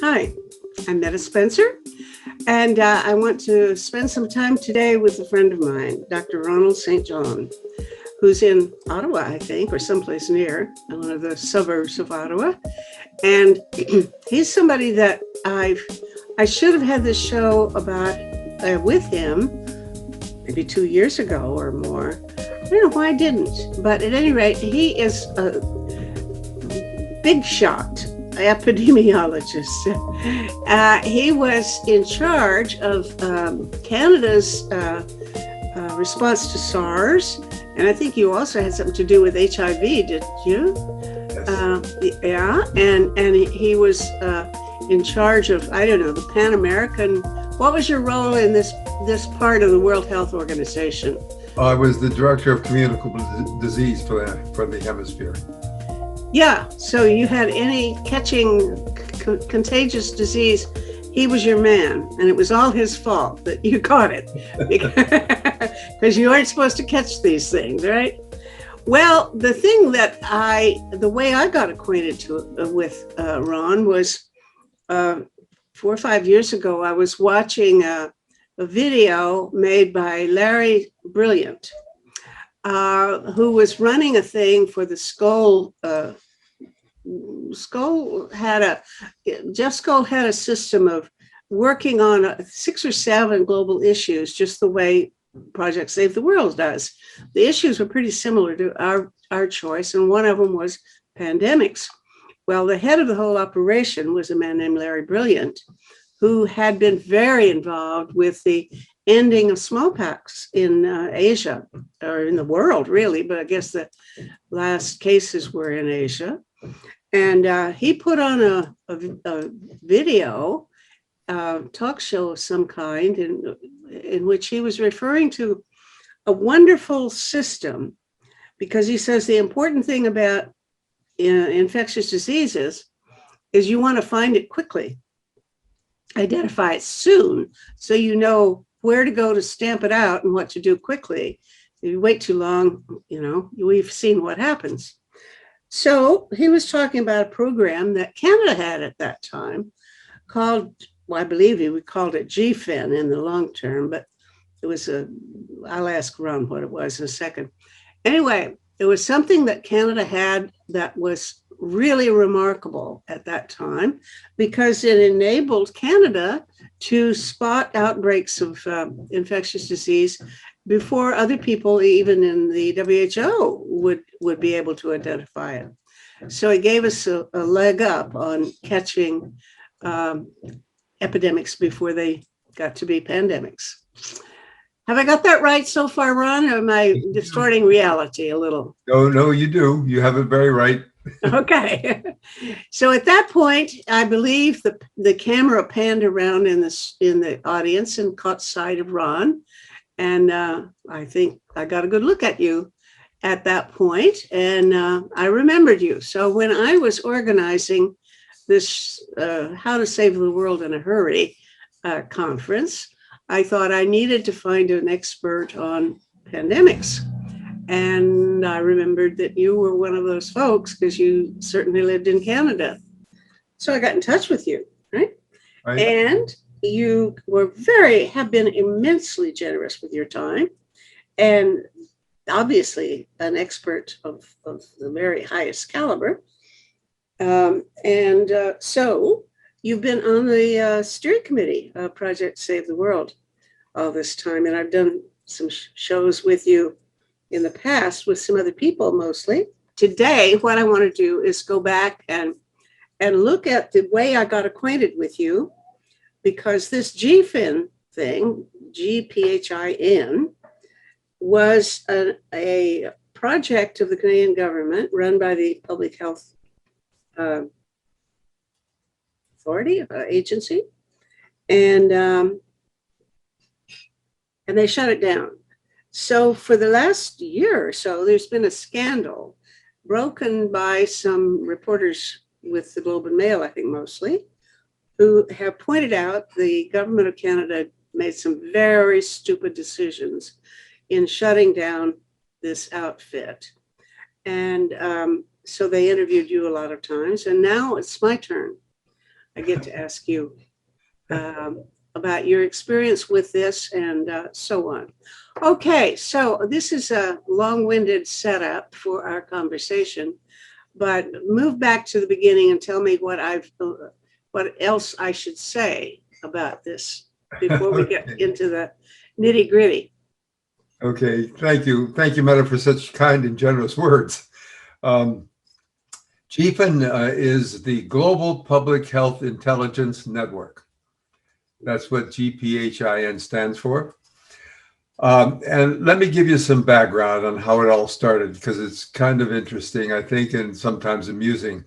Hi, I'm Metta Spencer, and I want to spend some time today with a friend of mine, Dr. Ronald St. John, who's in Ottawa, I think, or someplace near, one of the suburbs of Ottawa. And he's somebody that I should have had this show about with him maybe 2 years ago or more. I don't know why I didn't, but at any rate, he is a big shot epidemiologist. He was in charge of Canada's response to SARS, and I think you also had something to do with HIV, did you? Yes. Yeah, and he was in charge of, I don't know, the Pan American. What was your role in this part of the World Health Organization? I was the director of communicable disease for the hemisphere. Yeah, so you had any catching contagious disease, he was your man, and it was all his fault that you caught it because you aren't supposed to catch these things, right? Well, the way I got acquainted with Ron was 4 or 5 years ago. I was watching a video made by Larry Brilliant, who was running a thing for the Skoll. Jeff Skoll had a system of working on 6 or 7 global issues, just the way Project Save the World does. The issues were pretty similar to our choice, and one of them was pandemics. Well, the head of the whole operation was a man named Larry Brilliant, who had been very involved with the ending of smallpox in Asia, or in the world, really, but I guess the last cases were in Asia. And he put on a video talk show of some kind in which he was referring to a wonderful system, because he says the important thing about infectious diseases is you want to find it quickly, identify it soon, so you know where to go to stamp it out and what to do quickly. If you wait too long, we've seen what happens. So he was talking about a program that Canada had at that time called, well, I believe we called it GPHIN in the long term, but it was I'll ask Ron what it was in a second. Anyway, it was something that Canada had that was really remarkable at that time, because it enabled Canada to spot outbreaks of infectious disease before other people, even in the WHO, would be able to identify it. So it gave us a leg up on catching epidemics before they got to be pandemics. Have I got that right so far, Ron, or am I distorting reality a little? No, you do. You have it very right. Okay. So at that point, I believe the camera panned around in the audience and caught sight of Ron. And I think I got a good look at you at that point, and I remembered you. So when I was organizing this How to Save the World in a Hurry conference, I thought I needed to find an expert on pandemics. And I remembered that you were one of those folks, because you certainly lived in Canada. So I got in touch with you, right? And you have been immensely generous with your time, and obviously an expert of the very highest caliber. So you've been on the steering committee of Project Save the World all this time, and I've done some shows with you in the past with some other people mostly. Today, what I want to do is go back and look at the way I got acquainted with you, because this GPHIN thing, GPHIN, was a project of the Canadian government run by the Public Health Authority agency, and they shut it down. So for the last year or so, there's been a scandal broken by some reporters with the Globe and Mail, I think mostly, who have pointed out the government of Canada made some very stupid decisions in shutting down this outfit. And so they interviewed you a lot of times, and now it's my turn. I get to ask you about your experience with this and so on. Okay, so this is a long-winded setup for our conversation, but move back to the beginning and tell me what else I should say about this before we get Okay. into the nitty-gritty. Okay, thank you. Thank you, Metta, for such kind and generous words. GPHIN is the Global Public Health Intelligence Network. That's what GPHIN stands for. And let me give you some background on how it all started, because it's kind of interesting, I think, and sometimes amusing.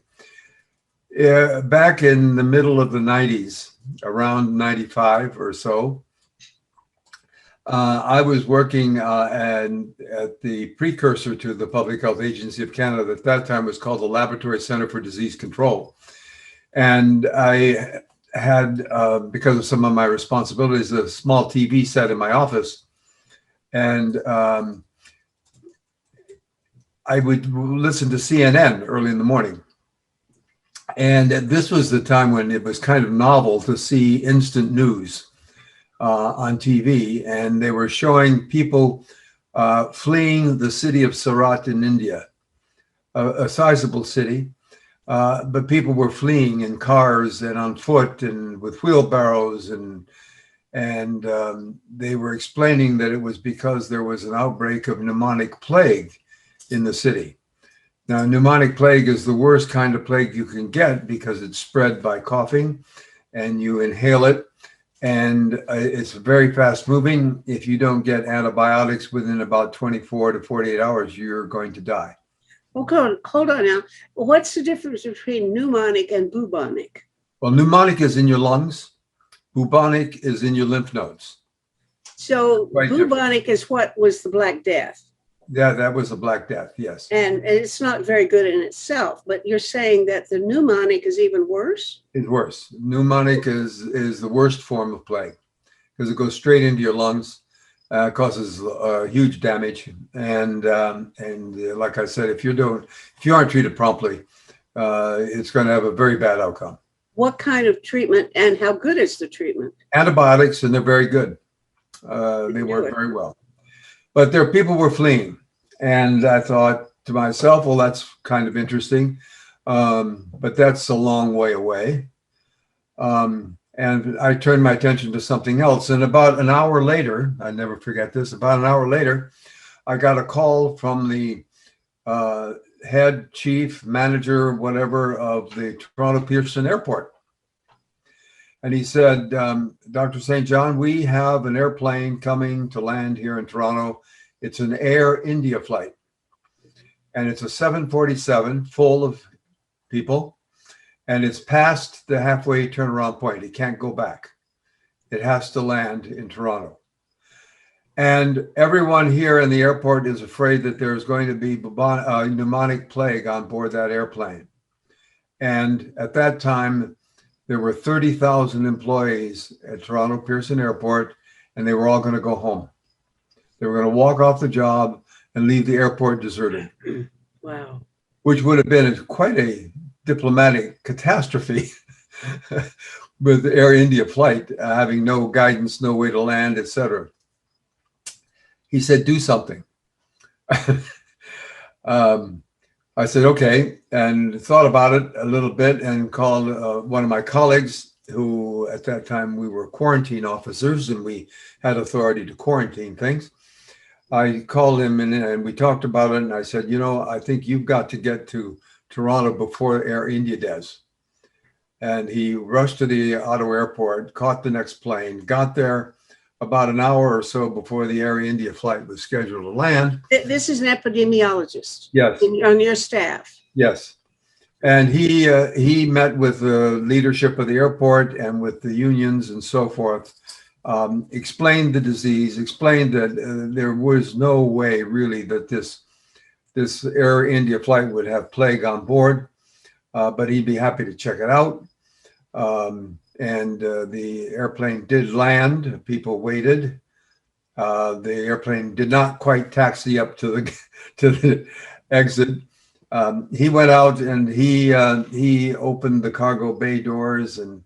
Back in the middle of the 90s, around 95 or so, I was working at the precursor to the Public Health Agency of Canada. At that time was called the Laboratory Centre for Disease Control. And I had, because of some of my responsibilities, a small TV set in my office. And I would listen to CNN early in the morning. And this was the time when it was kind of novel to see instant news on TV. And they were showing people fleeing the city of Surat in India, a sizable city. But people were fleeing in cars and on foot and with wheelbarrows, and they were explaining that it was because there was an outbreak of pneumonic plague in the city. Now, pneumonic plague is the worst kind of plague you can get because it's spread by coughing and you inhale it, and it's very fast moving. If you don't get antibiotics within about 24 to 48 hours, you're going to die. Okay, hold on now. What's the difference between pneumonic and bubonic? Well, pneumonic is in your lungs. Bubonic is in your lymph nodes. So Quite bubonic is what was the Black Death. Yeah, that was a Black Death, yes. And it's not very good in itself, but you're saying that the pneumonic is even worse? It's worse. Pneumonic is the worst form of plague because it goes straight into your lungs, causes huge damage, and like I said, if you aren't treated promptly, it's going to have a very bad outcome. What kind of treatment and how good is the treatment? Antibiotics, and they're very good. They work very well. But people were fleeing. And I thought to myself, well, that's kind of interesting. But that's a long way away. And I turned my attention to something else. And about an hour later, I never forget this, about an hour later, I got a call from the head chief manager, whatever, of the Toronto Pearson Airport. And he said, Dr. St. John, we have an airplane coming to land here in Toronto. It's an Air India flight. And it's a 747 full of people. And it's past the halfway turnaround point. It can't go back. It has to land in Toronto. And everyone here in the airport is afraid that there's going to be pneumonic plague on board that airplane. And at that time, there were 30,000 employees at Toronto Pearson Airport, and they were all going to go home. They were going to walk off the job and leave the airport deserted. Wow. Which would have been quite a diplomatic catastrophe with the Air India flight, having no guidance, no way to land, etc. He said, do something. I said, okay, and thought about it a little bit and called one of my colleagues who at that time we were quarantine officers and we had authority to quarantine things. I called him and we talked about it, and I said, I think you've got to get to Toronto before Air India does. And he rushed to the Ottawa airport, caught the next plane, got there about an hour or so before the Air India flight was scheduled to land. This is an epidemiologist. Yes. On your staff. Yes. And he met with the leadership of the airport and with the unions and so forth, explained the disease, explained that there was no way really that this Air India flight would have plague on board, but he'd be happy to check it out. And the airplane did land. People waited. The airplane did not quite taxi up to the exit. He went out and he opened the cargo bay doors and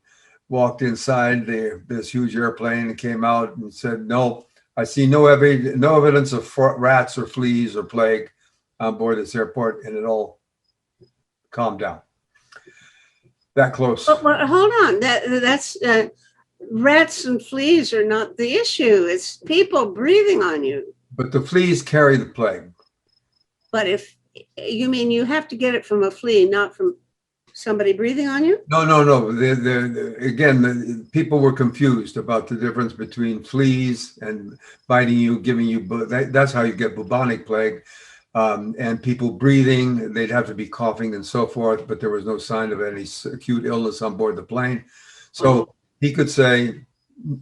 walked inside this huge airplane and came out and said, "No, I see no evidence of rats or fleas or plague on board this airport," and it all calmed down. That close. Well, hold on. That's rats and fleas are not the issue. It's people breathing on you. But the fleas carry the plague. But if you mean you have to get it from a flea, not from somebody breathing on you? No. Again, the people were confused about the difference between fleas and biting you, giving you. That's how you get bubonic plague. And people breathing, they'd have to be coughing and so forth, but there was no sign of any acute illness on board the plane. So he could say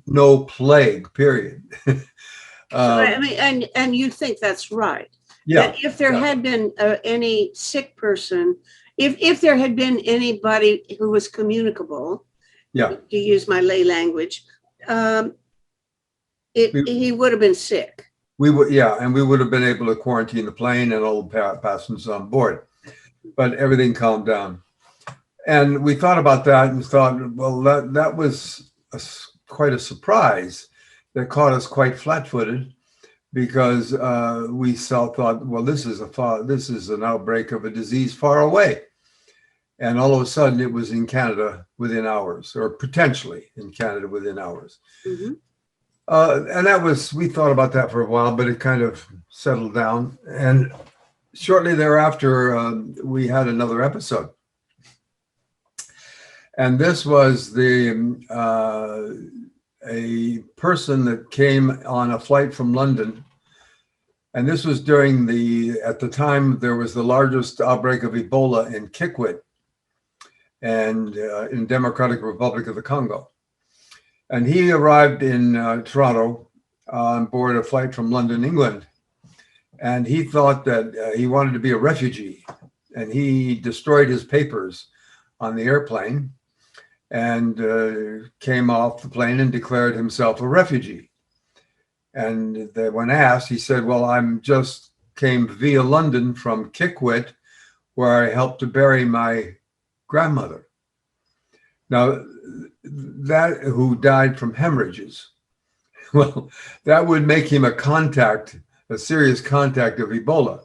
no plague, period. So, I mean, and you think that's right? Yeah. That if there had been any sick person, if there had been anybody who was communicable, to use my lay language, he would have been sick. We would, and we would have been able to quarantine the plane and all the passengers on board, but everything calmed down. And we thought about that and thought, well, that was quite a surprise that caught us quite flat-footed, because we thought, well, this is an outbreak of a disease far away, and all of a sudden it was in Canada within hours, or potentially in Canada within hours. Mm-hmm. And we thought about that for a while, but it kind of settled down. And shortly thereafter, we had another episode. And this was a person that came on a flight from London. And this was at the time, there was the largest outbreak of Ebola in Kikwit and in Democratic Republic of the Congo. And he arrived in Toronto on board a flight from London, England. And he thought that he wanted to be a refugee. And he destroyed his papers on the airplane and came off the plane and declared himself a refugee. And when asked, he said, well, came via London from Kikwit, where I helped to bury my grandmother. Now, who died from hemorrhages. Well, that would make him a serious contact of Ebola.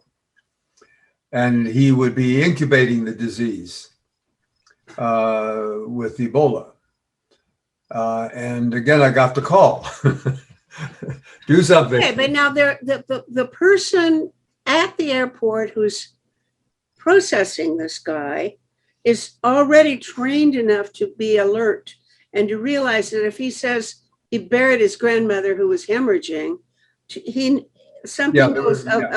And he would be incubating the disease with Ebola. And again, I got the call. Do something. Okay, but now the person at the airport who's processing this guy is already trained enough to be alert and to realize that if he says he buried his grandmother who was hemorrhaging, a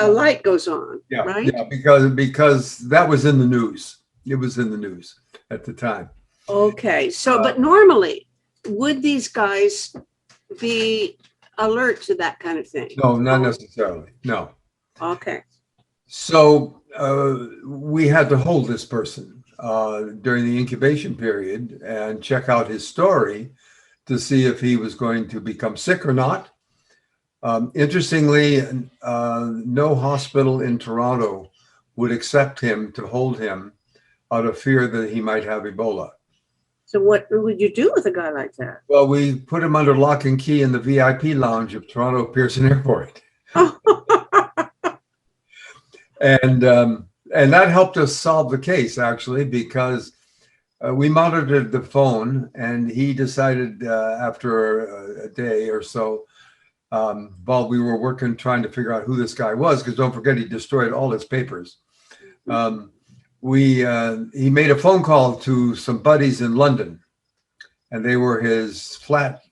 light goes on, right? Yeah, because that was in the news. It was in the news at the time. Okay, so but normally, would these guys be alert to that kind of thing? No, not necessarily. No. Okay. So we had to hold this person during the incubation period and check out his story to see if he was going to become sick or not. Interestingly, no hospital in Toronto would accept him to hold him out of fear that he might have Ebola. So what would you do with a guy like that? Well, we put him under lock and key in the VIP lounge of Toronto Pearson Airport. And that helped us solve the case, actually, because we monitored the phone, and he decided after a day or so, while we were working, trying to figure out who this guy was, because don't forget, he destroyed all his papers. He made a phone call to some buddies in London, and they were his flat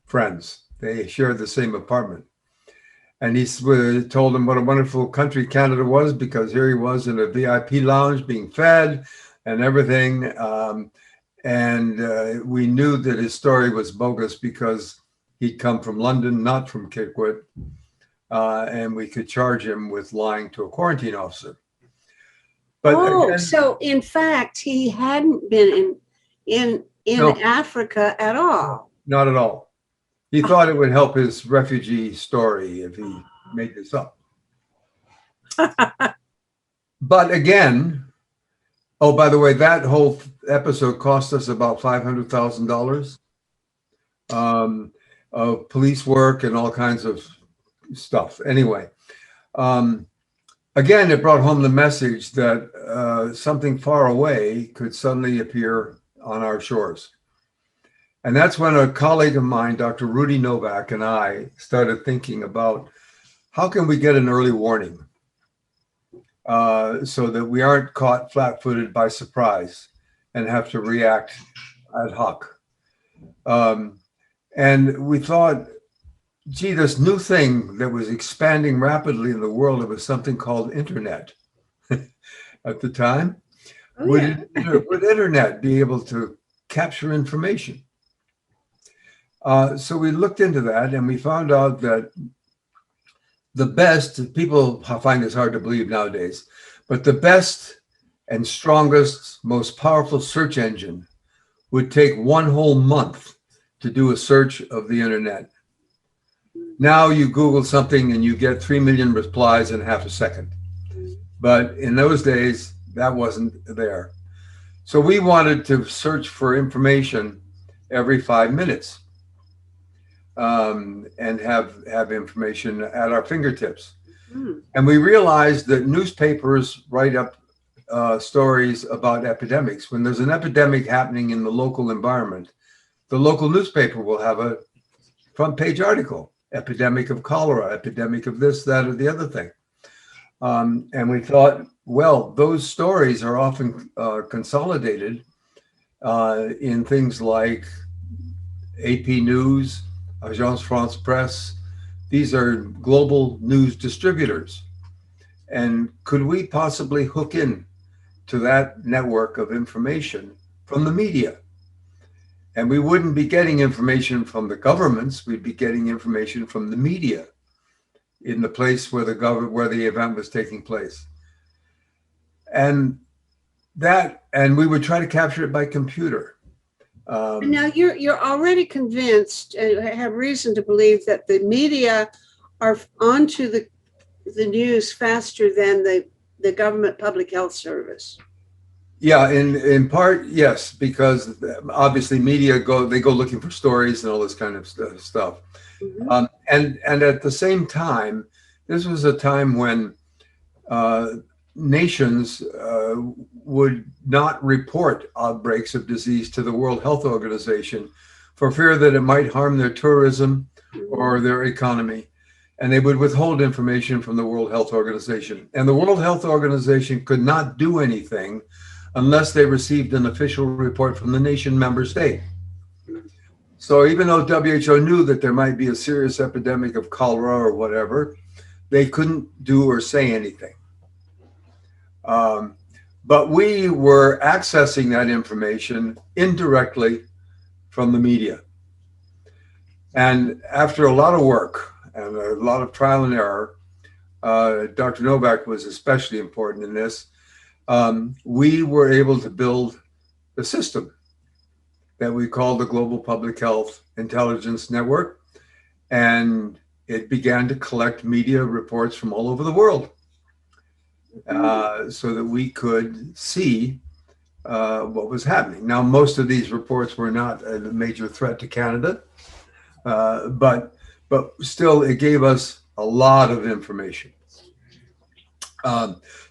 friends. They shared the same apartment. And he told them what a wonderful country Canada was, because here he was in a VIP lounge being fed and everything. And we knew that his story was bogus because he'd come from London, not from Kikwit. And we could charge him with lying to a quarantine officer. But so in fact, he hadn't been in Africa at all. Not at all. He thought it would help his refugee story if he made this up. But again, oh, by the way, that whole episode cost us about $500,000 of police work and all kinds of stuff. Anyway, um, again, it brought home the message that something far away could suddenly appear on our shores. And that's when a colleague of mine, Dr. Rudy Novak, and I started thinking about how can we get an early warning so that we aren't caught flat-footed by surprise and have to react ad hoc. And we thought, gee, this new thing that was expanding rapidly in the world, it was something called internet at the time. Oh, would, yeah. would internet be able to capture information? So we looked into that and we found out that the best, people find this hard to believe nowadays, but the best and strongest, most powerful search engine would take one whole month to do a search of the internet. Now you Google something and you get 3 million replies in half a second. But in those days, that wasn't there. So we wanted to search for information every 5 minutes and have information at our fingertips. And we realized that newspapers write up stories about epidemics. When there's an epidemic happening in the local environment, the local newspaper will have a front page article, epidemic of cholera, epidemic of this, that, or the other thing. And we thought, well, those stories are often consolidated in things like AP News, Agence France Presse. These are global news distributors. And could we possibly hook in to that network of information from the media? And we wouldn't be getting information from the governments, we'd be getting information from the media in the place where the event was taking place. And we would try to capture it by computer. And now you're already convinced and have reason to believe that the media are onto the news faster than the government public health service. Yeah, in part, yes, because obviously media go looking for stories and all this kind of stuff. Mm-hmm. And at the same time, this was a time when nations would not report outbreaks of disease to the World Health Organization for fear that it might harm their tourism or their economy. And they would withhold information from the World Health Organization. And the World Health Organization could not do anything unless they received an official report from the nation member state. So even though WHO knew that there might be a serious epidemic of cholera or whatever, they couldn't do or say anything. But we were accessing that information indirectly from the media. And after a lot of work and a lot of trial and error, Dr. Novak was especially important in this. We were able to build a system that we called the Global Public Health Intelligence Network. And it began to collect media reports from all over the world so that we could see what was happening. Now, most of these reports were not a major threat to Canada, but still it gave us a lot of information.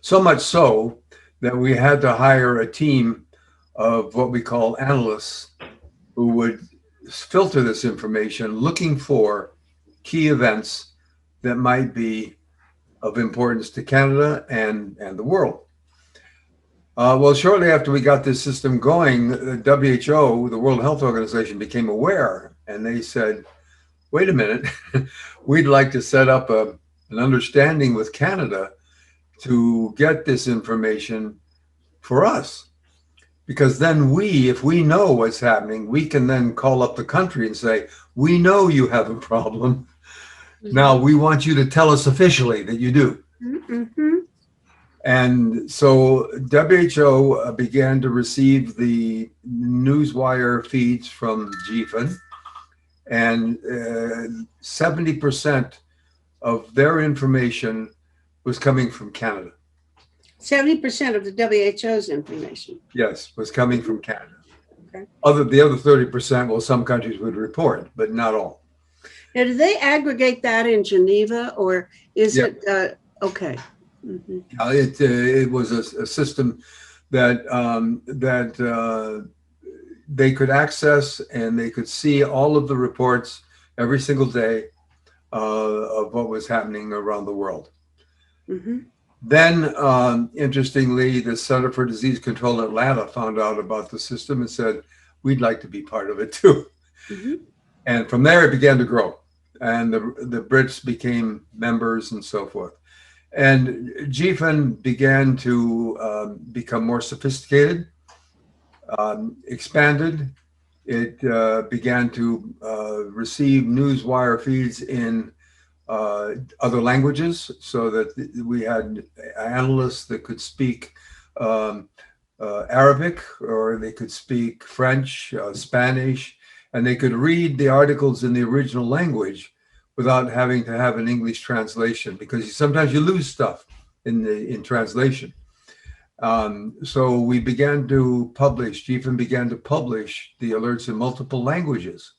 So much so that we had to hire a team of what we call analysts who would filter this information, looking for key events that might be of importance to Canada and the world. Well, shortly after we got this system going, the WHO, the World Health Organization, became aware, and they said, wait a minute, we'd like to set up an understanding with Canada to get this information for us. Because then if we know what's happening, we can then call up the country and say, we know you have a problem. Now we want you to tell us officially that you do. Mm-hmm. And so WHO began to receive the newswire feeds from GPHIN, and 70% of their information was coming from Canada. 70% of the WHO's information. Yes, was coming from Canada. Okay. The other 30%, well, some countries would report, but not all. Now, do they aggregate that in Geneva, or is Yeah. it okay? Mm-hmm. It was a system that they could access, and they could see all of the reports every single day of what was happening around the world. Mm-hmm. Then, interestingly, the Center for Disease Control in Atlanta found out about the system and said, we'd like to be part of it too. Mm-hmm. And from there, it began to grow. And the Brits became members and so forth. And GPHIN began to become more sophisticated, expanded. It began to receive newswire feeds in other languages, so that we had analysts that could speak Arabic, or they could speak French, Spanish, and they could read the articles in the original language without having to have an English translation, because sometimes you lose stuff in translation. So we began to publish, GPHIN began to publish the alerts in multiple languages.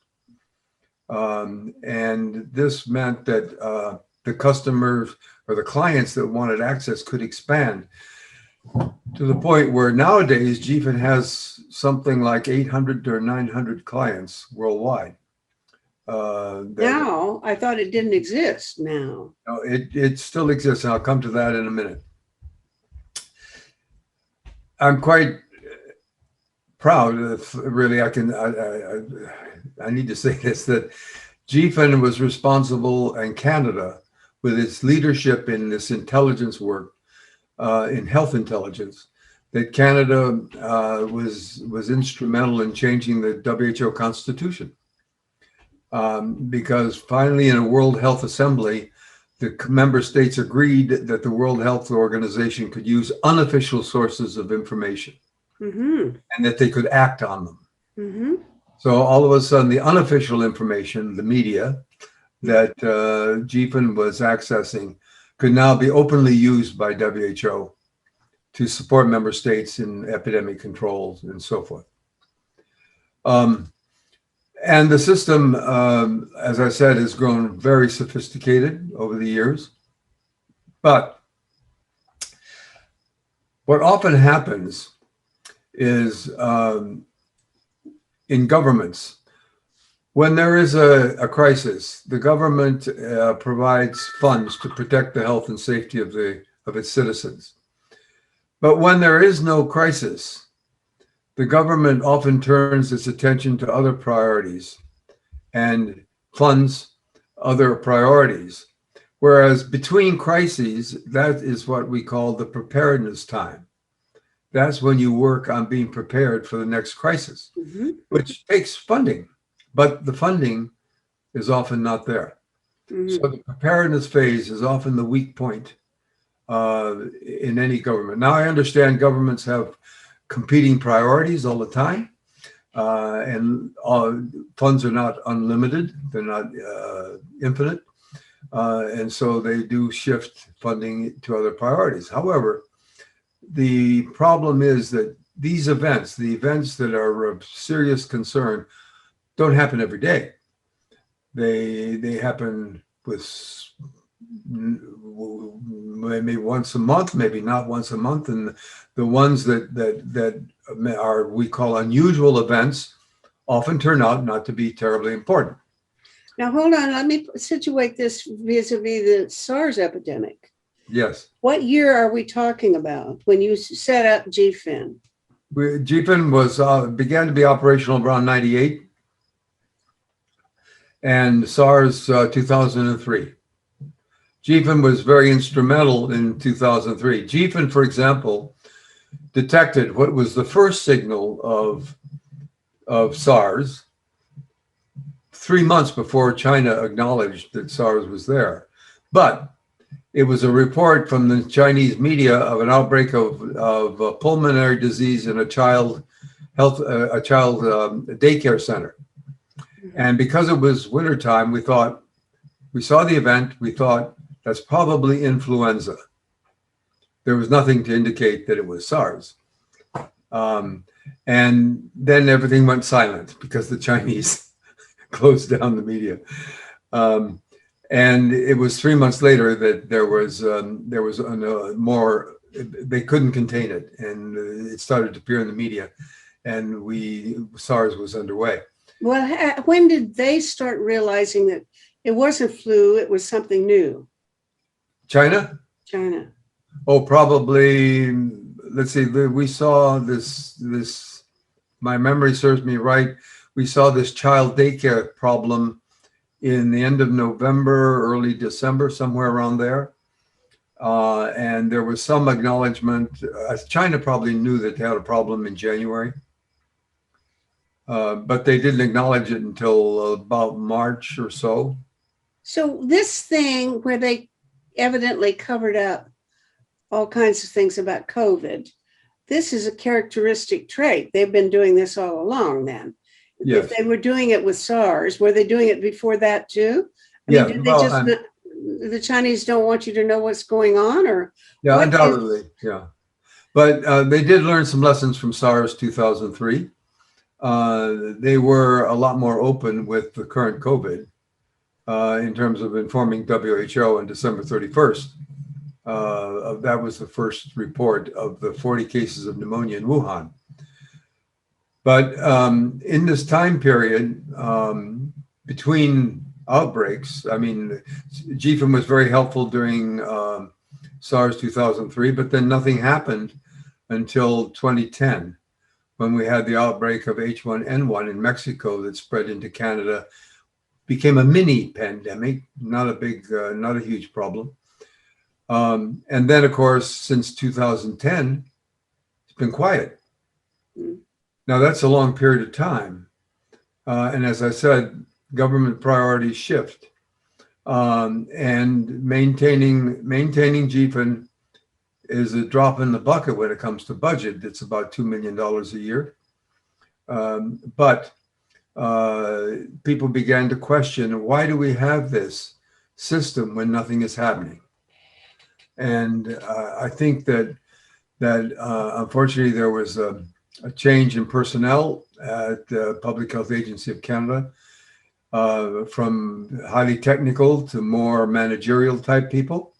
And this meant that the customers or the clients that wanted access could expand to the point where nowadays GPHIN has something like 800 or 900 clients worldwide. Now, I thought it didn't exist now. No, it still exists, and I'll come to that in a minute. I'm quite proud of, really, I need to say this, that GPHIN was responsible, and Canada, with its leadership in this intelligence work, in health intelligence, that Canada was instrumental in changing the WHO Constitution. Because finally, in a World Health Assembly, the member states agreed that the World Health Organization could use unofficial sources of information, Mm-hmm. and that they could act on them. Mm-hmm. So all of a sudden, the unofficial information, the media, that GPHIN was accessing could now be openly used by WHO to support member states in epidemic controls and so forth. And the system, as I said, has grown very sophisticated over the years. But what often happens is in governments, when there is a crisis, the government provides funds to protect the health and safety of its citizens. But when there is no crisis, the government often turns its attention to other priorities and funds other priorities. Whereas between crises, that is what we call the preparedness time. That's when you work on being prepared for the next crisis, Mm-hmm. which takes funding, but the funding is often not there. Mm-hmm. So the preparedness phase is often the weak point in any government. Now, I understand governments have competing priorities all the time, and funds are not unlimited, they're not infinite, and so they do shift funding to other priorities. However, the problem is that these events, the events that are of serious concern, don't happen every day. They happen with maybe once a month, maybe not once a month, and the ones that are, we call unusual events, often turn out not to be terribly important. Now, hold on. Let me situate this vis-a-vis the SARS epidemic. Yes. What year are we talking about when you set up GPHIN? GPHIN began to be operational around 98, and SARS 2003. GPHIN was very instrumental in 2003. GPHIN, for example, detected what was the first signal of SARS 3 months before China acknowledged that SARS was there. But it was a report from the Chinese media of an outbreak of pulmonary disease in a child daycare center. And because it was wintertime, we saw the event, we thought that's probably influenza. there was nothing to indicate that it was SARS. And then everything went silent because the Chinese closed down the media. And it was 3 months later that there was more. They couldn't contain it, and it started to appear in the media, and SARS was underway. Well, when did they start realizing that it wasn't flu, it was something new? China? China. Oh, probably, let's see, we saw this, my memory serves me right, we saw this child daycare problem in the end of November, early December, somewhere around there. And there was some acknowledgement, China probably knew that they had a problem in January. But they didn't acknowledge it until about March or so. So this thing where they evidently covered up all kinds of things about COVID, this is a characteristic trait. They've been doing this all along then. Yes. If they were doing it with SARS, were they doing it before that too? I Yeah, mean, did they just not, the Chinese don't want you to know what's going on, or? Yeah, undoubtedly, yeah. But they did learn some lessons from SARS 2003. They were a lot more open with the current COVID in terms of informing WHO on December 31st. That was the first report of the 40 cases of pneumonia in Wuhan. But in this time period, between outbreaks, I mean, GPHIN was very helpful during SARS 2003, but then nothing happened until 2010, when we had the outbreak of H1N1 in Mexico that spread into Canada, became a mini pandemic, not a huge problem. And then, of course, since 2010, it's been quiet. Now, that's a long period of time. And as I said, government priorities shift. And maintaining GPHIN is a drop in the bucket when it comes to budget. It's about $2 million a year. But people began to question, why do we have this system when nothing is happening? And I think that unfortunately there was a change in personnel at the Public Health Agency of Canada, from highly technical to more managerial type people,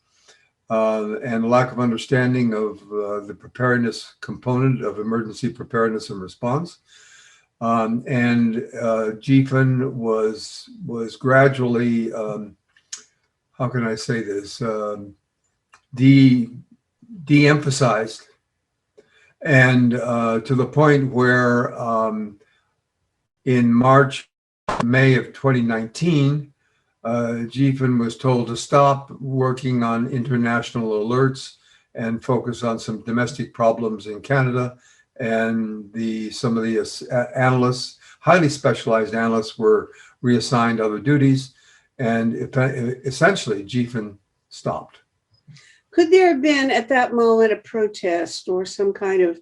and a lack of understanding of the preparedness component of emergency preparedness and response. And GPHIN was gradually, how can I say this, de-emphasized, and to the point where in May of 2019, GPHIN was told to stop working on international alerts and focus on some domestic problems in Canada. And some of the analysts, highly specialized analysts, were reassigned other duties, and essentially GPHIN stopped. Could there have been at that moment a protest or some kind of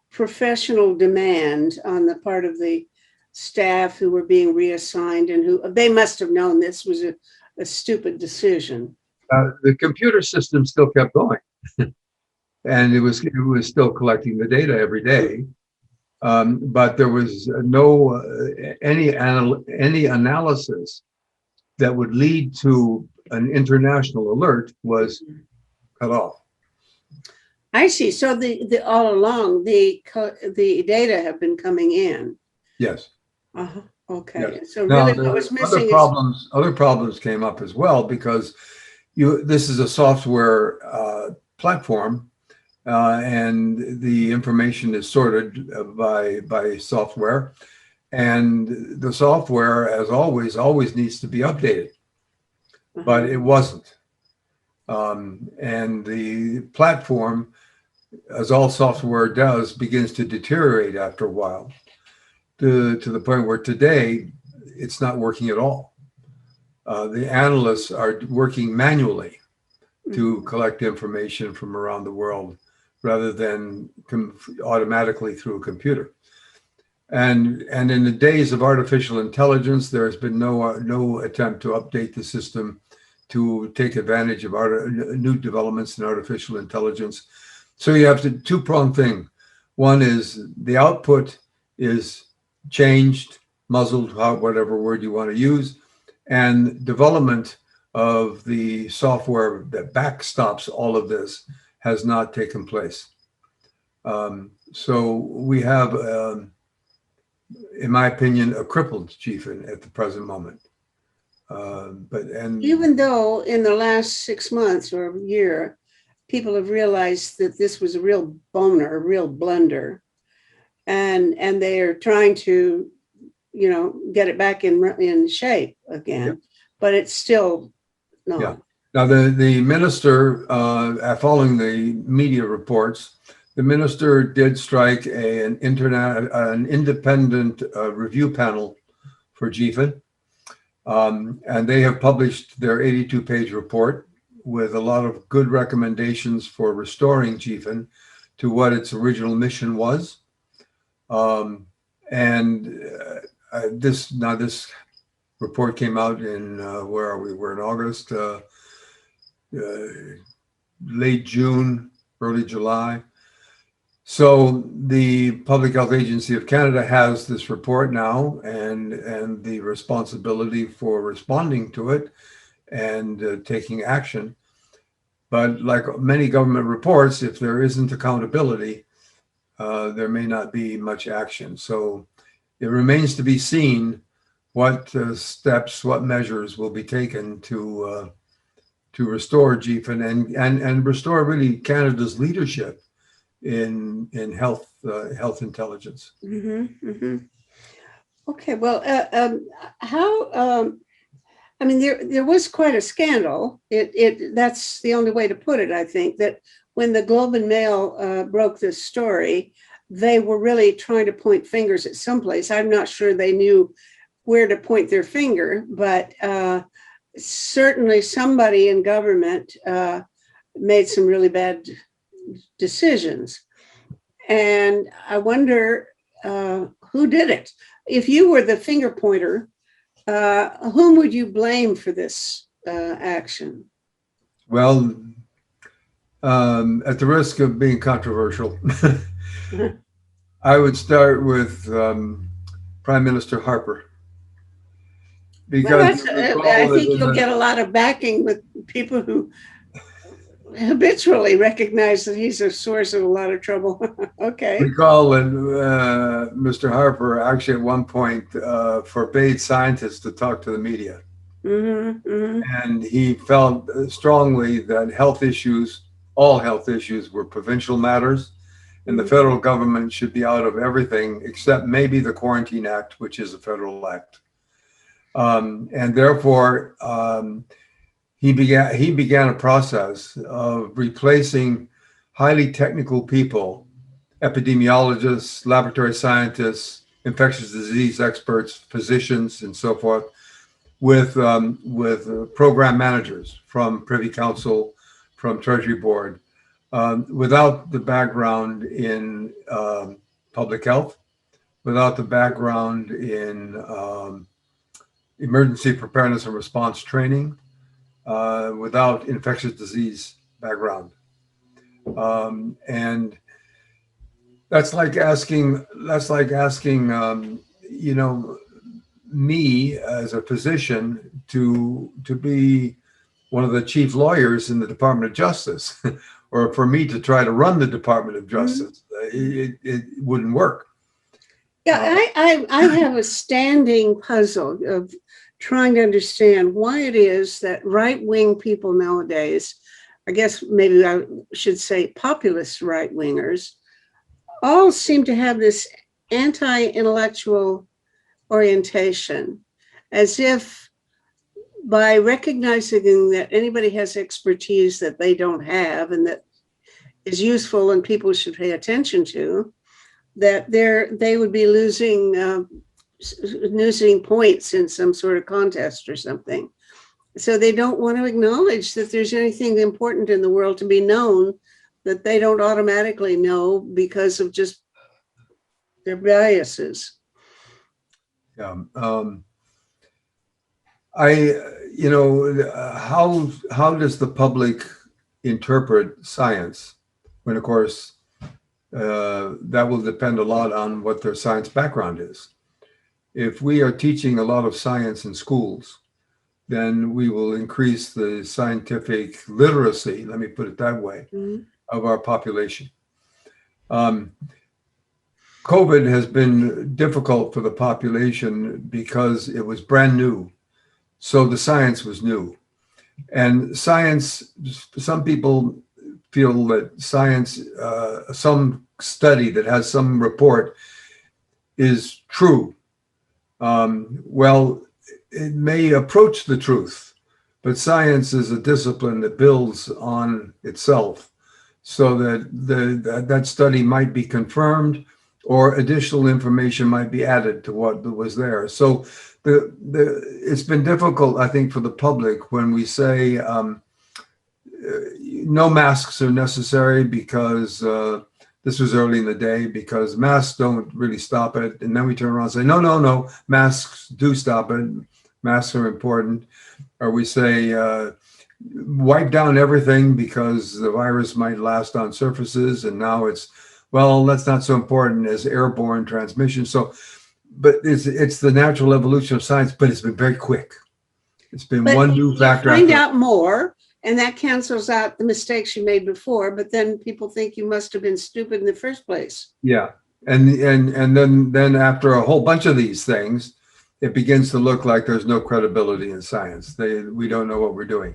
professional demand on the part of the staff who were being reassigned, and who they must have known this was a stupid decision? The computer system still kept going, and it was still collecting the data every day, but there was no any analysis that would lead to an international alert was cut off. I see. So the all along the data have been coming in. Yes. Okay. Yes. So really, what was missing other problems came up as well, because this is a software platform, and the information is sorted by software, and the software, as always needs to be updated, but it wasn't. And the platform, as all software does, begins to deteriorate after a while, to the point where today it's not working at all. The analysts are working manually to collect information from around the world, rather than automatically through a computer. And in the days of artificial intelligence, there has been no attempt to update the system to take advantage of new developments in artificial intelligence. So you have to two-pronged thing. One is the output is changed, muzzled, whatever word you want to use, and development of the software that backstops all of this has not taken place. So we have, in my opinion, a crippled GPHIN at the present moment. And even though in the last 6 months or year, people have realized that this was a real boner, a real blunder, and they are trying to, get it back in shape again. Yeah. But it's still no. Yeah. Now the minister, following the media reports, the minister did strike an independent review panel for GPHIN. And they have published their 82-page report with a lot of good recommendations for restoring GPHIN to what its original mission was. This report came out in where are we? We're in August, late June, early July. So the Public Health Agency of Canada has this report now, and the responsibility for responding to it and taking action. But like many government reports, if there isn't accountability, there may not be much action. So it remains to be seen what steps, what measures will be taken to restore GPHIN and restore really Canada's leadership in health intelligence. Mm-hmm, mm-hmm. Okay, well, how? I mean, there was quite a scandal. That's the only way to put it. I think that when the Globe and Mail broke this story, they were really trying to point fingers at someplace. I'm not sure they knew where to point their finger, but certainly somebody in government made some really bad decisions. And I wonder who did it. If you were the finger pointer, whom would you blame for this action? Well, at the risk of being controversial, I would start with Prime Minister Harper. Because I think you'll get a lot of backing with people who habitually recognize that he's a source of a lot of trouble. Okay. Recall that Mr. Harper actually at one point forbade scientists to talk to the media. Mm-hmm, mm-hmm. And he felt strongly that all health issues were provincial matters, and the federal government should be out of everything except maybe the Quarantine Act, which is a federal act. And therefore, he began a process of replacing highly technical people, epidemiologists, laboratory scientists, infectious disease experts, physicians, and so forth, with program managers from Privy Council, from Treasury Board, without the background in public health, without the background in emergency preparedness and response training, without infectious disease background. And that's like asking, me as a physician to be one of the chief lawyers in the Department of Justice, or for me to try to run the Department of Justice. It wouldn't work. Yeah, I have a standing puzzle of trying to understand why it is that right-wing people nowadays, I guess maybe I should say populist right-wingers, all seem to have this anti-intellectual orientation, as if by recognizing that anybody has expertise that they don't have and that is useful and people should pay attention to, that they would be losing points in some sort of contest or something. So they don't want to acknowledge that there's anything important in the world to be known that they don't automatically know because of just their biases. Yeah. How does the public interpret science when of course that will depend a lot on what their science background is. If we are teaching a lot of science in schools, then we will increase the scientific literacy, let me put it that way, of our population. COVID has been difficult for the population because it was brand new. So the science was new. And science, some people feel that science, some study that has some report is true. Well, it may approach the truth, but science is a discipline that builds on itself, so that that study might be confirmed or additional information might be added to what was there. So it's been difficult, I think, for the public when we say no masks are necessary because this was early in the day, because masks don't really stop it. And then we turn around and say, no, no, no, masks do stop it. Masks are important. Or we say, wipe down everything because the virus might last on surfaces. And now it's, well, that's not so important as airborne transmission. So, but it's the natural evolution of science, but it's been very quick. It's been one new factor. Find out more, and that cancels out the mistakes you made before, but then people think you must have been stupid in the first place. Yeah. And then after a whole bunch of these things, it begins to look like there's no credibility in science. We don't know what we're doing.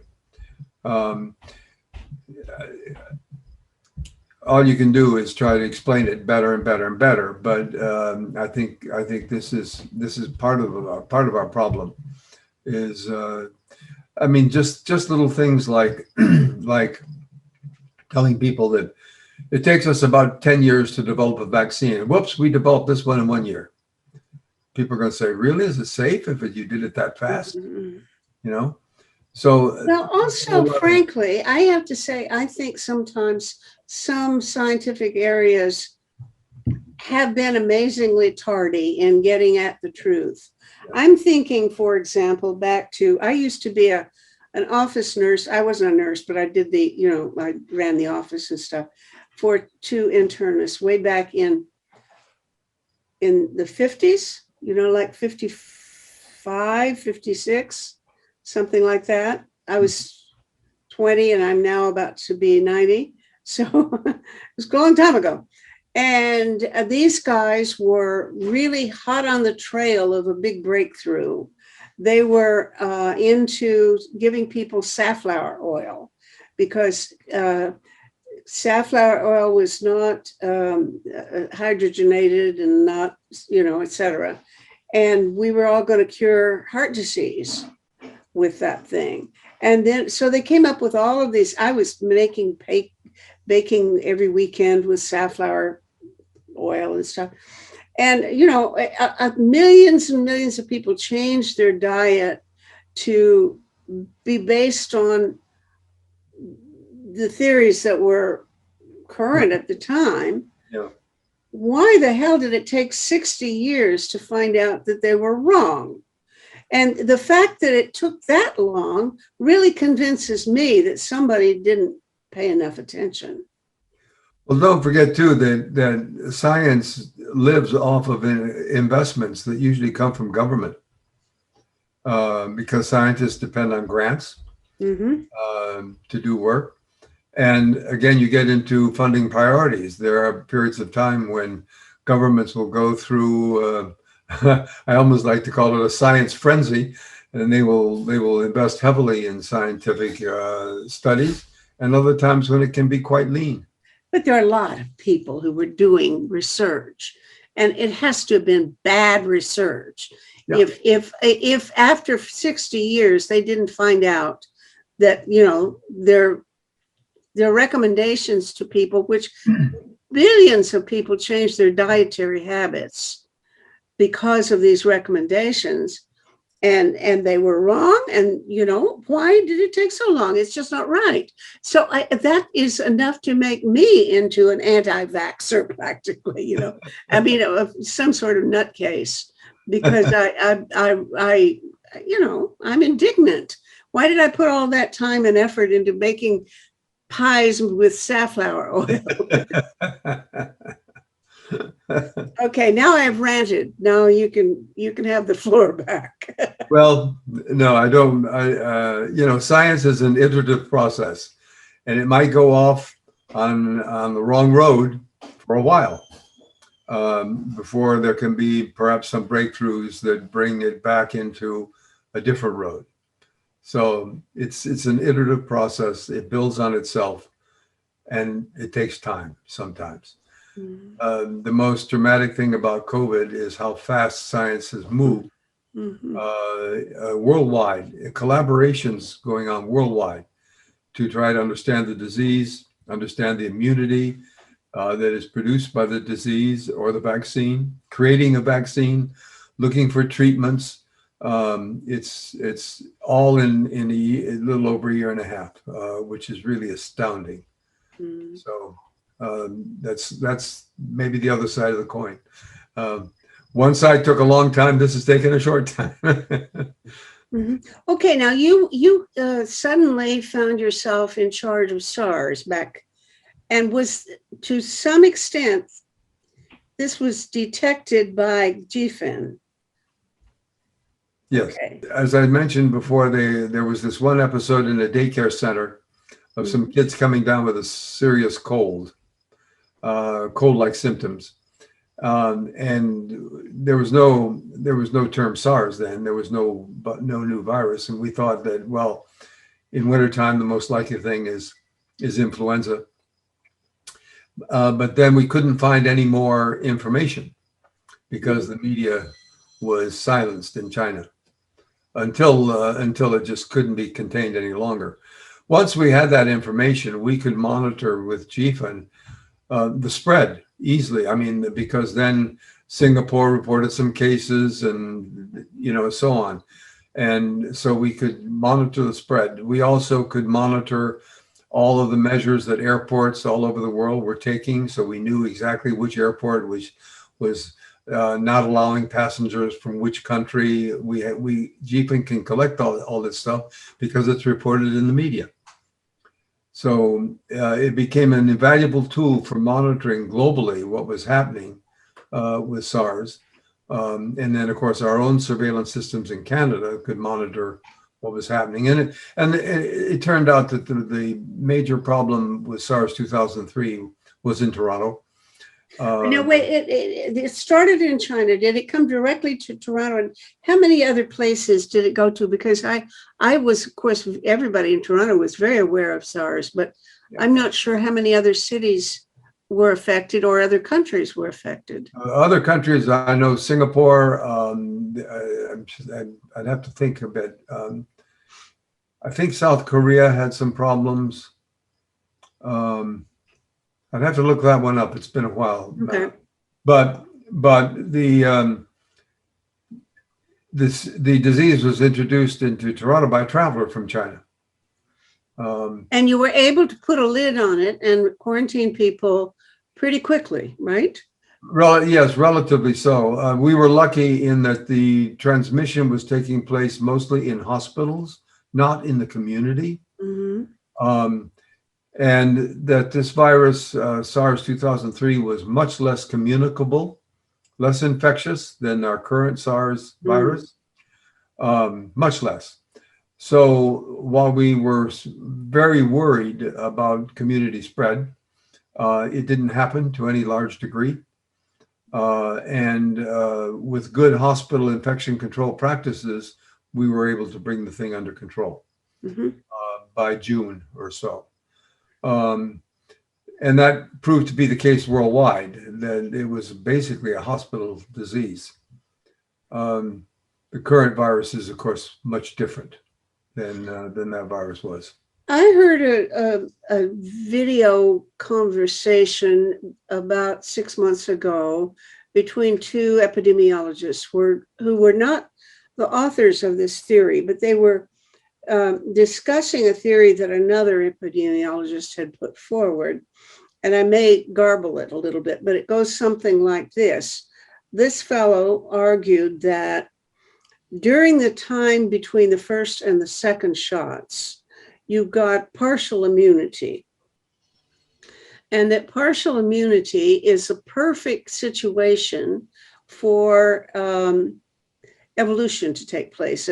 All you can do is try to explain it better and better and better. But I think this is part of our problem. Is I mean, just little things like like telling people that it takes us about 10 years to develop a vaccine. Whoops, we developed this one in 1 year. People are going to say, really, is it safe if you did it that fast? You know? So, well, also, frankly, I have to say, I think sometimes some scientific areas have been amazingly tardy in getting at the truth. I'm thinking, for example, back to, I used to be an office nurse. I wasn't a nurse, but I did I ran the office and stuff for 2 internists way back in the 50s, like 55, 56, something like that. I was 20 and I'm now about to be 90. So it was a long time ago. And these guys were really hot on the trail of a big breakthrough. They were into giving people safflower oil because safflower oil was not hydrogenated and not, et cetera. And we were all going to cure heart disease with that thing. And then, so they came up with all of these. I was baking every weekend with safflower oil and stuff. And, millions and millions of people changed their diet to be based on the theories that were current at the time. Yeah. Why the hell did it take 60 years to find out that they were wrong? And the fact that it took that long really convinces me that somebody didn't pay enough attention. Well, don't forget too that science lives off of investments that usually come from government, because scientists depend on grants to do work. And again, you get into funding priorities. There are periods of time when governments will go through, I almost like to call it a science frenzy, and they will invest heavily in scientific studies, and other times when it can be quite lean. But there are a lot of people who were doing research, and it has to have been bad research. Yeah. If after 60 years they didn't find out that their recommendations to people, which billions of people changed their dietary habits because of these recommendations, and they were wrong, and why did it take so long? It's just not right. So that is enough to make me into an anti-vaxxer practically, I mean, some sort of nutcase, because I'm indignant. Why did I put all that time and effort into making pies with safflower oil. Okay, now I've ranted. Now you can have the floor back. Well, no, I don't. Science is an iterative process, and it might go off on the wrong road for a while before there can be perhaps some breakthroughs that bring it back into a different road. So it's an iterative process. It builds on itself, and it takes time sometimes. The most dramatic thing about COVID is how fast science has moved worldwide, collaborations going on worldwide to try to understand the disease, understand the immunity that is produced by the disease or the vaccine, creating a vaccine, looking for treatments. It's all in a little over a year and a half, which is really astounding. So that's maybe the other side of the coin. One side took a long time. This has taken a short time. Okay, now you suddenly found yourself in charge of SARS back, and was to some extent this was detected by GPHIN. Yes, Okay. as I mentioned before, there was this one episode in a daycare center of some kids coming down with a serious cold-like symptoms. And there was no term SARS then. There was no new virus, and we thought that, well, in wintertime the most likely thing is influenza. But then we couldn't find any more information because the media was silenced in China until it just couldn't be contained any longer. Once we had that information, we could monitor with GPHIN the spread easily. I mean, because then Singapore reported some cases and, so on. And so we could monitor the spread. We also could monitor all of the measures that airports all over the world were taking. So we knew exactly which airport was not allowing passengers from which country. GPHIN can collect all this stuff because it's reported in the media. So it became an invaluable tool for monitoring globally what was happening with SARS. And then, of course, our own surveillance systems in Canada could monitor what was happening. And it turned out that the major problem with SARS 2003 was in Toronto. Now, wait, it started in China. Did it come directly to Toronto? And how many other places did it go to? Because I was, of course, everybody in Toronto was very aware of SARS, but I'm not sure how many other cities were affected or other countries were affected. Other countries, I know Singapore, I'd have to think a bit. I think South Korea had some problems. I'd have to look that one up. It's been a while. Okay. But the disease was introduced into Toronto by a traveler from China. And you were able to put a lid on it and quarantine people pretty quickly, right? Yes, relatively so. We were lucky in that the transmission was taking place mostly in hospitals, not in the community. And that this virus, SARS 2003, was much less communicable, less infectious than our current SARS virus, much less. So while we were very worried about community spread, it didn't happen to any large degree. And with good hospital infection control practices, we were able to bring the thing under control by June or so. And that proved to be the case worldwide, that it was basically a hospital disease. The current virus is, of course, much different than that virus was. I heard a video conversation about 6 months ago between two epidemiologists who were not the authors of this theory, but they were discussing a theory that another epidemiologist had put forward. And I may garble it a little bit, but it goes something like this. This fellow argued that during the time between the first and the second shots, you got partial immunity. and that partial immunity is a perfect situation for evolution to take place,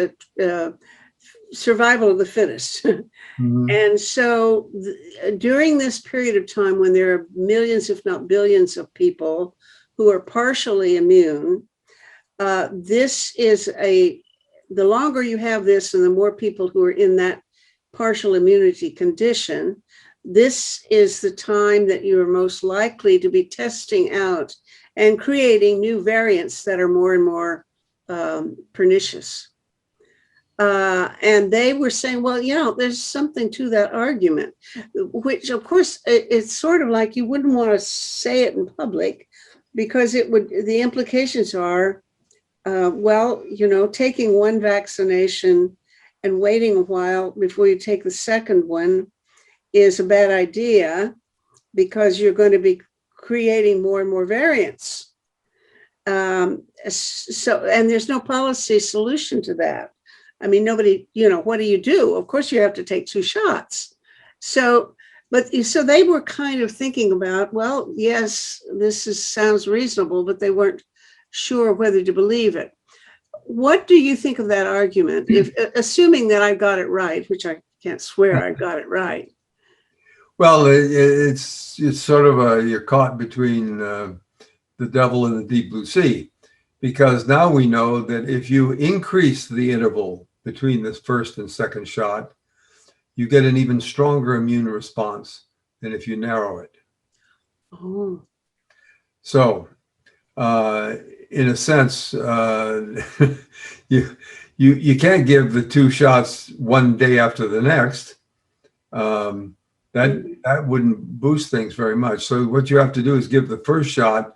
survival of the fittest. Mhm. And so during this period of time when there are millions, if not billions of people who are partially immune, this is the longer you have this and the more people who are in that partial immunity condition, this is the time that you are most likely to be testing out and creating new variants that are more and more pernicious. And they were saying, well, there's something to that argument, which of course it's sort of like you wouldn't want to say it in public because the implications are, taking one vaccination and waiting a while before you take the second one is a bad idea because you're going to be creating more and more variants. And there's no policy solution to that. I mean, nobody, what do you do? Of course, you have to take 2 shots. So they were kind of thinking about, well, yes, sounds reasonable, but they weren't sure whether to believe it. What do you think of that argument? If assuming that I got it right, which I can't swear I got it right. Well, it's sort of you're caught between the devil and the deep blue sea, because now we know that if you increase the interval between this first and second shot, you get an even stronger immune response than if you narrow it. Oh. So, in a sense, you can't give the 2 shots one day after the next. That wouldn't boost things very much. So what you have to do is give the first shot.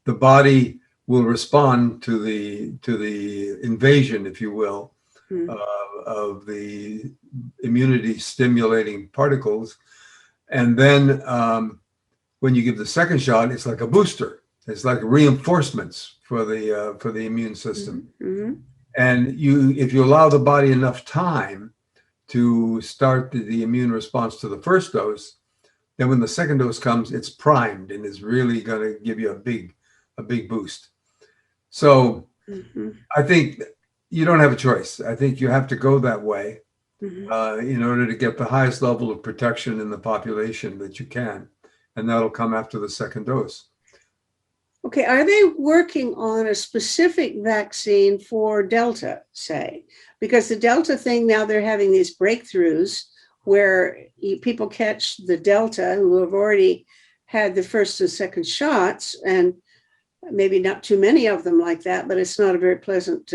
The body will respond to the invasion, if you will, of the immunity stimulating particles. And then when you give the second shot, it's like a booster. It's like reinforcements for the immune system. Mm-hmm. And if you allow the body enough time to start the immune response to the first dose, then when the second dose comes, it's primed and is really going to give you a big boost. So I think you don't have a choice. I think you have to go that way in order to get the highest level of protection in the population that you can. And that'll come after the second dose. Okay, are they working on a specific vaccine for Delta, say? Because the Delta thing, now they're having these breakthroughs where people catch the Delta who have already had the first and second shots, and maybe not too many of them like that, but it's not a very pleasant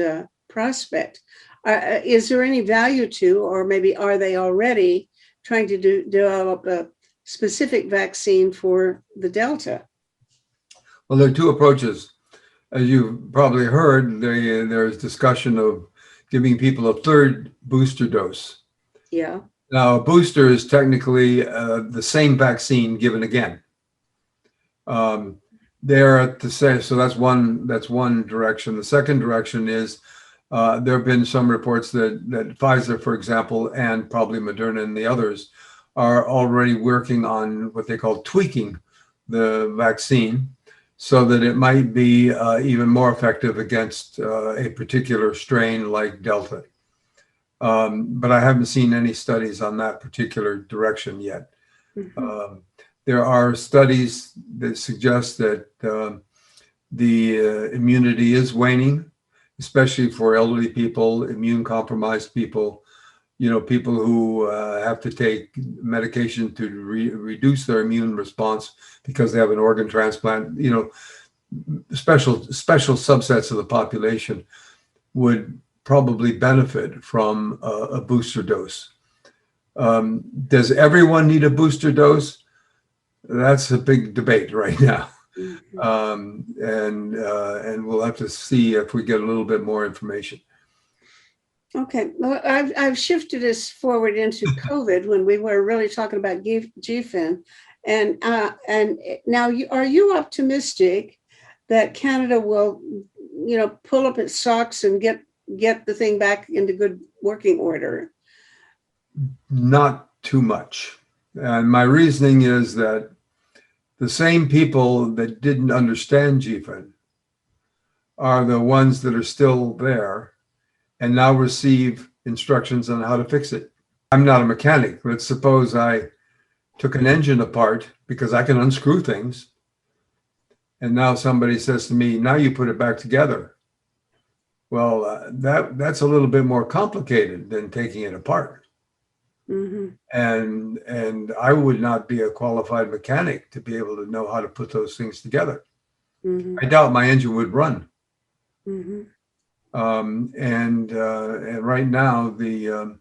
prospect. Is there any value to, or maybe are they already trying to develop a specific vaccine for the Delta? Well, there are 2 approaches. As you've probably heard, there's discussion of giving people a 3rd booster dose. Yeah. Now, a booster is technically the same vaccine given again. There to say, so that's one direction. The second direction is there have been some reports that Pfizer, for example, and probably Moderna and the others are already working on what they call tweaking the vaccine, so that it might be even more effective against a particular strain like Delta. But I haven't seen any studies on that particular direction yet. There are studies that suggest that the immunity is waning, especially for elderly people, immune compromised people, people who have to take medication to reduce their immune response because they have an organ transplant. Special subsets of the population would probably benefit from a booster dose. Does everyone need a booster dose? That's a big debate right now. And we'll have to see if we get a little bit more information. Okay, well, I've shifted us forward into COVID when we were really talking about GPHIN, and now are you optimistic that Canada will, pull up its socks and get the thing back into good working order? Not too much, and my reasoning is that the same people that didn't understand GPHIN are the ones that are still there and now receive instructions on how to fix it. I'm not a mechanic, but suppose I took an engine apart because I can unscrew things. And now somebody says to me, now you put it back together. Well, that's a little bit more complicated than taking it apart. Mm-hmm. And I would not be a qualified mechanic to be able to know how to put those things together. Mm-hmm. I doubt my engine would run. Mm-hmm. And right now, the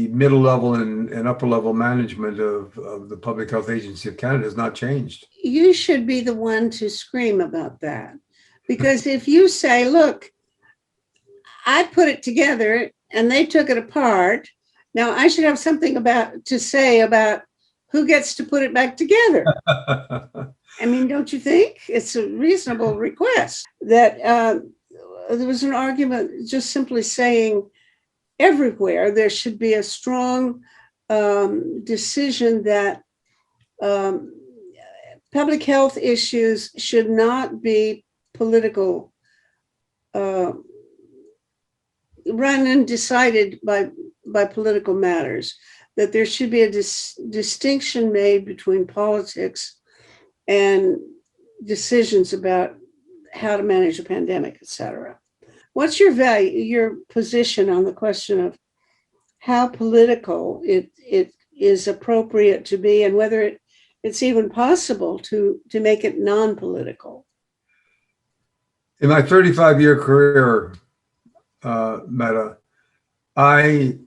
middle level and upper level management of the Public Health Agency of Canada has not changed. You should be the one to scream about that. Because if you say, look, I put it together and they took it apart, now I should have something to say about who gets to put it back together. I mean, don't you think? It's a reasonable request. That there was an argument just simply saying everywhere there should be a strong decision that public health issues should not be political, run and decided by political matters, that there should be a distinction made between politics and decisions about how to manage a pandemic, et cetera. What's your position on the question of how political it is appropriate to be, and whether it's even possible to make it non-political? In my 35-year career, Metta, I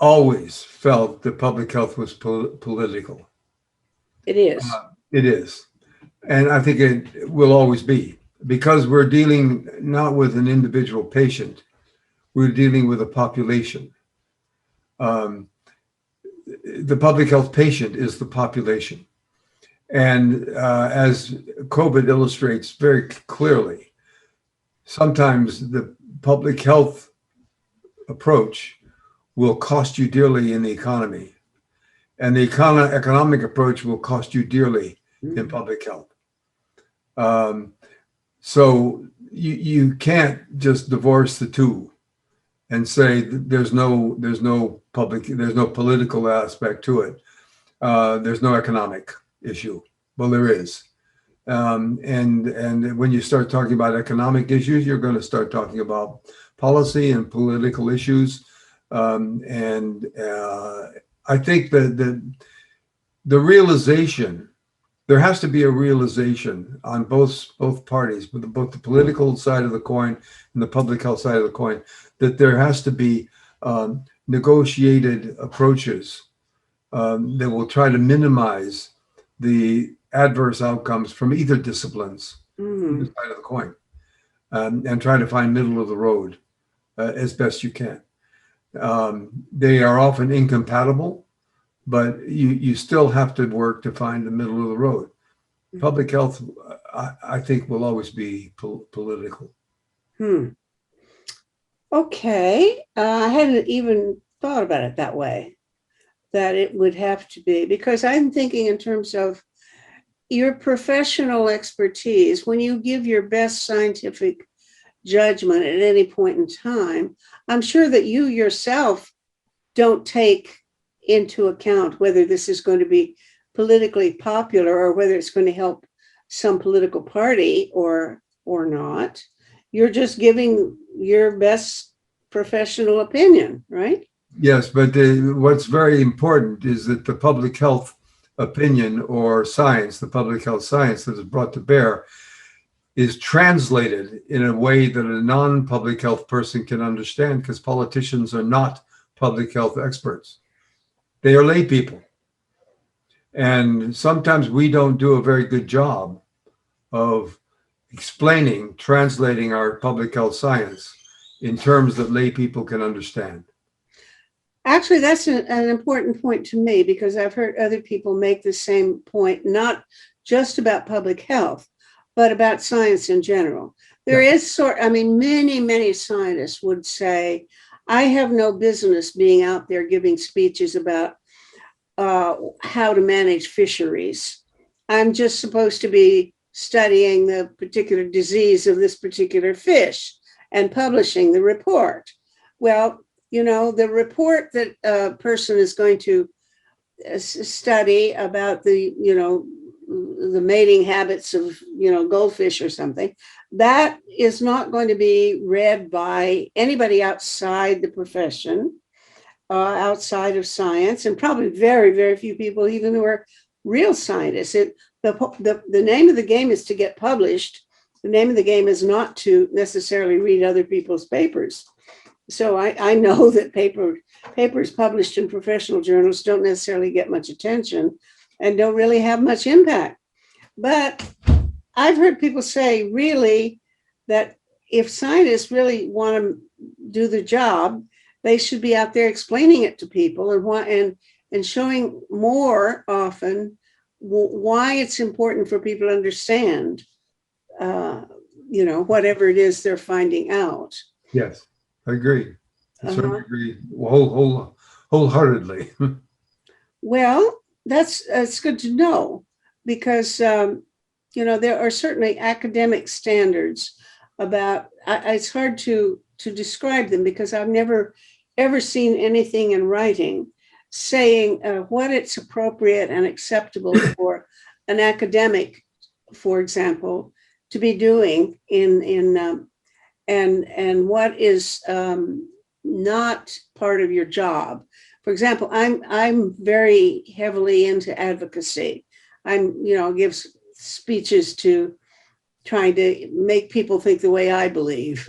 always felt that public health was political. It is. It is. And I think it will always be, because we're dealing not with an individual patient, we're dealing with a population. The public health patient is the population. And as COVID illustrates very clearly, sometimes the public health approach will cost you dearly in the economy, and the economic approach will cost you dearly in public health. So you can't just divorce the two and say there's no political aspect to it. There's no economic issue. Well, there is. And when you start talking about economic issues, you're going to start talking about policy and political issues. I think that the realization, there has to be a realization on both parties, both the political side of the coin and the public health side of the coin, that there has to be negotiated approaches that will try to minimize the adverse outcomes from either disciplines, either side of the coin, and try to find middle of the road as best you can. They are often incompatible, but you still have to work to find the middle of the road. Public health, I think, will always be political. Okay. I hadn't even thought about it that way, that it would have to be, because I'm thinking in terms of your professional expertise. When you give your best scientific judgment at any point in time, I'm sure that you yourself don't take into account whether this is going to be politically popular or whether it's going to help some political party or not. You're just giving your best professional opinion, right? Yes, but what's very important is that the public health opinion or science, the public health science that is brought to bear, is translated in a way that a non-public health person can understand, because politicians are not public health experts. They are lay people. And sometimes we don't do a very good job of explaining, translating our public health science in terms that lay people can understand. Actually, that's an important point to me, because I've heard other people make the same point, not just about public health, but about science in general. There is many scientists would say, I have no business being out there giving speeches about how to manage fisheries. I'm just supposed to be studying the particular disease of this particular fish and publishing the report. Well, the report that a person is going to study about the mating habits of, goldfish or something, that is not going to be read by anybody outside the profession, outside of science, and probably very, very few people even who are real scientists. The name of the game is to get published. The name of the game is not to necessarily read other people's papers. So I know that papers published in professional journals don't necessarily get much attention and don't really have much impact. But I've heard people say really that if scientists really want to do the job, they should be out there explaining it to people and showing more often why it's important for people to understand, whatever it is they're finding out. Yes, I agree. I certainly agree wholeheartedly. Well, that's good to know, because there are certainly academic standards about. It's hard to describe them because I've never ever seen anything in writing saying what it's appropriate and acceptable for an academic, for example, to be doing and what is not part of your job. For example, I'm very heavily into advocacy. Give speeches to trying to make people think the way I believe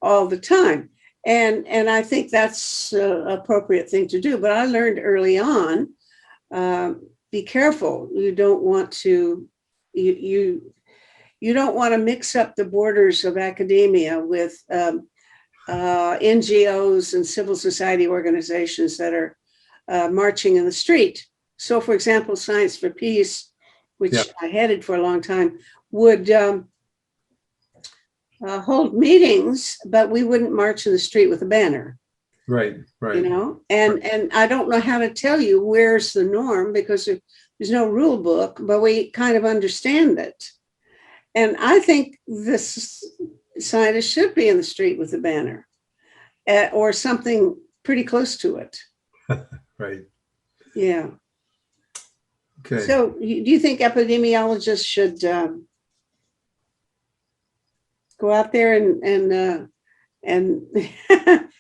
all the time. And I think that's an appropriate thing to do. But I learned early on, be careful. You don't want to mix up the borders of academia with NGOs and civil society organizations that are marching in the street. So, for example, Science for Peace, which I headed for a long time, would hold meetings, but we wouldn't march in the street with a banner. Right. And I don't know how to tell you where's the norm, because there's no rule book, but we kind of understand it. And I think this scientist should be in the street with a banner or something pretty close to it. Right. Yeah. Okay. So do you think epidemiologists should go out there and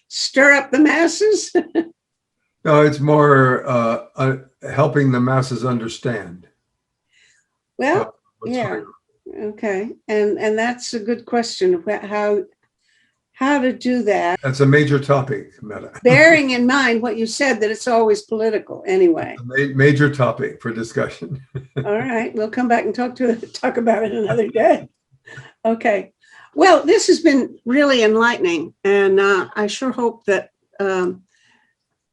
stir up the masses? No, it's more helping the masses understand. Well, yeah. Okay. And that's a good question, how to do that. That's a major topic, Metta. Bearing in mind what you said, that it's always political anyway. Major topic for discussion. All right. We'll come back and talk about it another day. Okay. Well, this has been really enlightening. And I sure hope that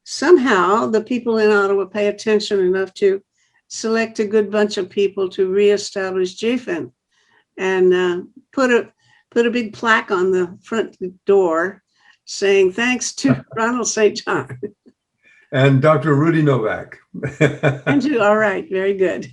somehow the people in Ottawa pay attention enough to select a good bunch of people to reestablish GPHIN and put a big plaque on the front door saying thanks to Ronald St. John. And Dr. Rudy Novak. And you, all right, very good.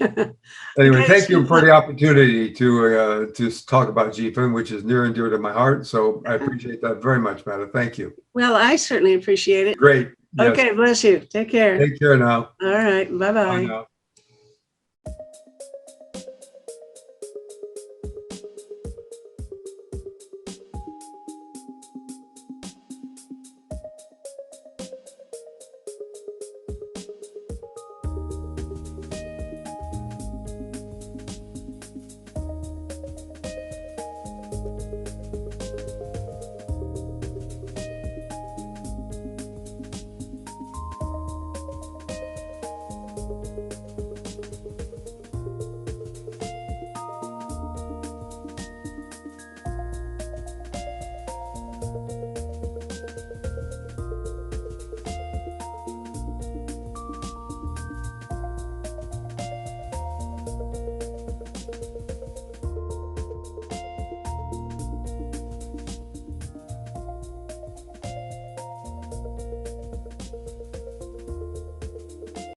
Anyway, thank you for the opportunity to talk about GPHIN, which is near and dear to my heart. So I appreciate that very much, Metta. Thank you. Well, I certainly appreciate it. Great. Yes. Okay, bless you. Take care. Take care now. All right, bye-bye. Bye now.